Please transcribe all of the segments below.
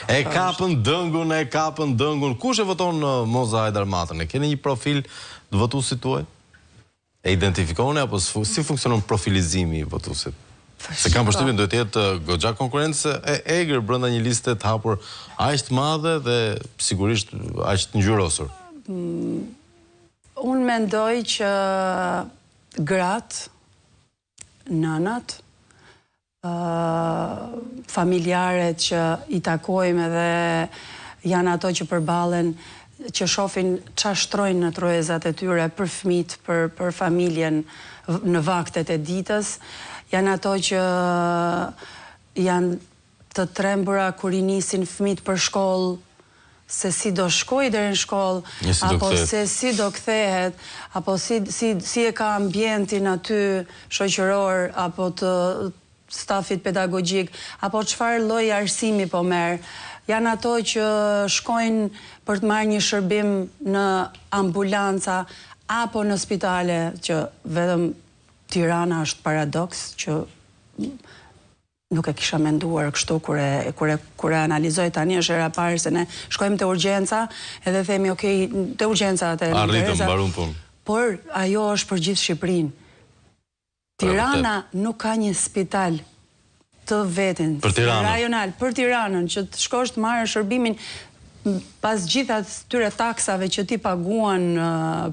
E kapën dëngun. Kush e voton Moza Hajdar Matën? E keni një profil të votuesit tuaj? E identifikoni apo si funksionon profilizimi i votuesit? Se kam përshtypjen duhet të jetë goxha konkurrencë e egër brenda një liste të hapur aq të madhe dhe sigurisht aq të ngjyrosur. Unë mendoj që gratë, nënat, familjaret që i takojmë dhe janë ato që përballen, që shohin çfarë shtrojnë në truezat e tyre për fëmijët, për familjen në vaktet e ditës, janë ato që janë të trembura kur i nisin fëmijët për shkollë, se si do shkoj deri në shkollë, apo se si do kthehet, apo si e ka ambientin aty shoqëror, apo të stafit pedagogjik, apo çfarë lloj arsimi po merr. Janë ato që shkojnë për të marrë një shërbim në ambulanca apo në spitale, që vetëm Tirana është paradoks, që nuk e kisha menduar kështu kur e analizoj tani, është era parë se ne shkojmë te urgjenca edhe themi okay, te urgjenca atë arritëm mbarum punë. Por ajo është për gjithë Shqipërinë. Tirana nuk ka një spital të vetin, rajonal, për Tiranën, që të shkosh të marrë shërbimin pas gjitha tyre taksave që ti paguan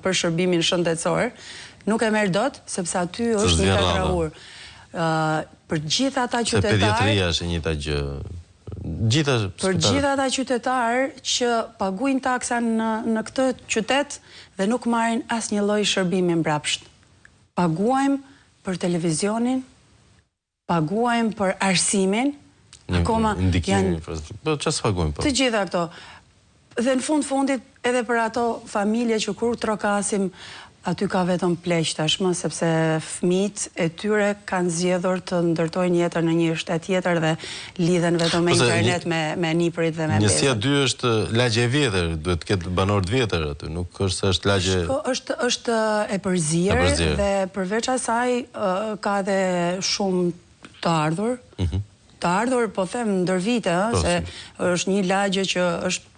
për shërbimin shëndetësor, nuk e merr dot, sepse aty është një krahur. Për gjithë ata qytetarë... Se pediatria është njëta gjë... Për gjithë ata qytetarë që paguajnë taksa në këtë qytet dhe nuk marrin asnjë lloj shërbimi mbrapsht. Paguajmë për televizionin, paguajmë për arsimin, akoma janë... Çfarë paguajmë po? Të gjitha këto. Dhe në fundit edhe për ato familje që kur trokasim, aty ka vetëm pleq tashmë, sepse fëmijët e tyre kanë zgjedhur të ndërtojnë jetën në një shtet tjetër dhe lidhen vetëm me internet, me nipërit dhe me bezën. Njësia 2 është lagje e vjetër, duhet të ketë banor të vjetër aty, nuk është se është lagje... Është e përzierë dhe përveç asaj ka dhe shumë të ardhur. Të ardhur, po them, ndër vite, se është një lagje që është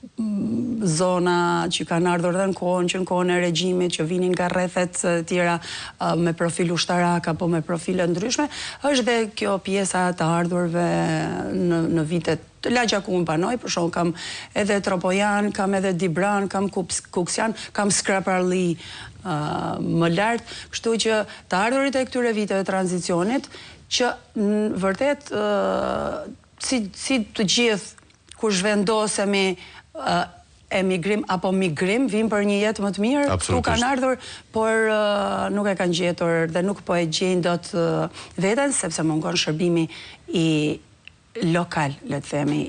zona që kanë ardhur dhe në kohën e regjimit, që vinin nga rrethet tjera me profil ushtarak apo me profile ndryshme, është dhe kjo pjesa të ardhurve në vitet. Lagja ku unë banoj, për shumë kam edhe Tropojan, kam edhe Dibran, kam Kuksian, kam Skraparli më lartë, kështu që të ardhurit e këtyre viteve tranzicionit, që në vërtet, si të gjithë kur zhvendosemi emigrim apo migrim, vim për një jetë më të mirë, këtu kanë ardhur, por nuk e kanë gjetur dhe nuk po e gjejnë dot veten, sepse mungon shërbimi i lokal, le të themi,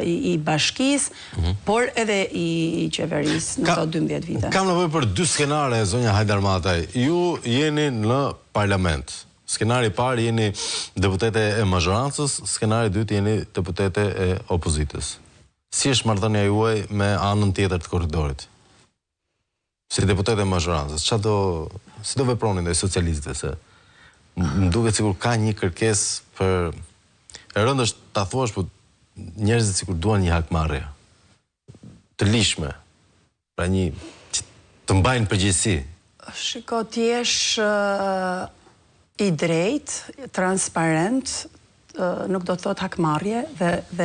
i bashkisë, por edhe i qeverisë në këto 12 vite. Kam nevojë për 2 skenare, zonja Hajdar Mataj. Ju jeni në parlament. Skenari i parë jeni deputete e mazhorancës, skenari i dytë jeni deputete e opozitës. Si është marrëdhënia juaj me anën tjetër të korridorit? Si deputete e mazhorancës, si do veproni ndaj socialistëve, se më duket sikur ka një kërkesë për e rëndë është ta thuash, po njerëzit sikur duan një hakmarrje të lishme, pra një që të mbajnë përgjegjësi. Shiko, ti je i drejt, transparent, nuk do të thot hakmarrje dhe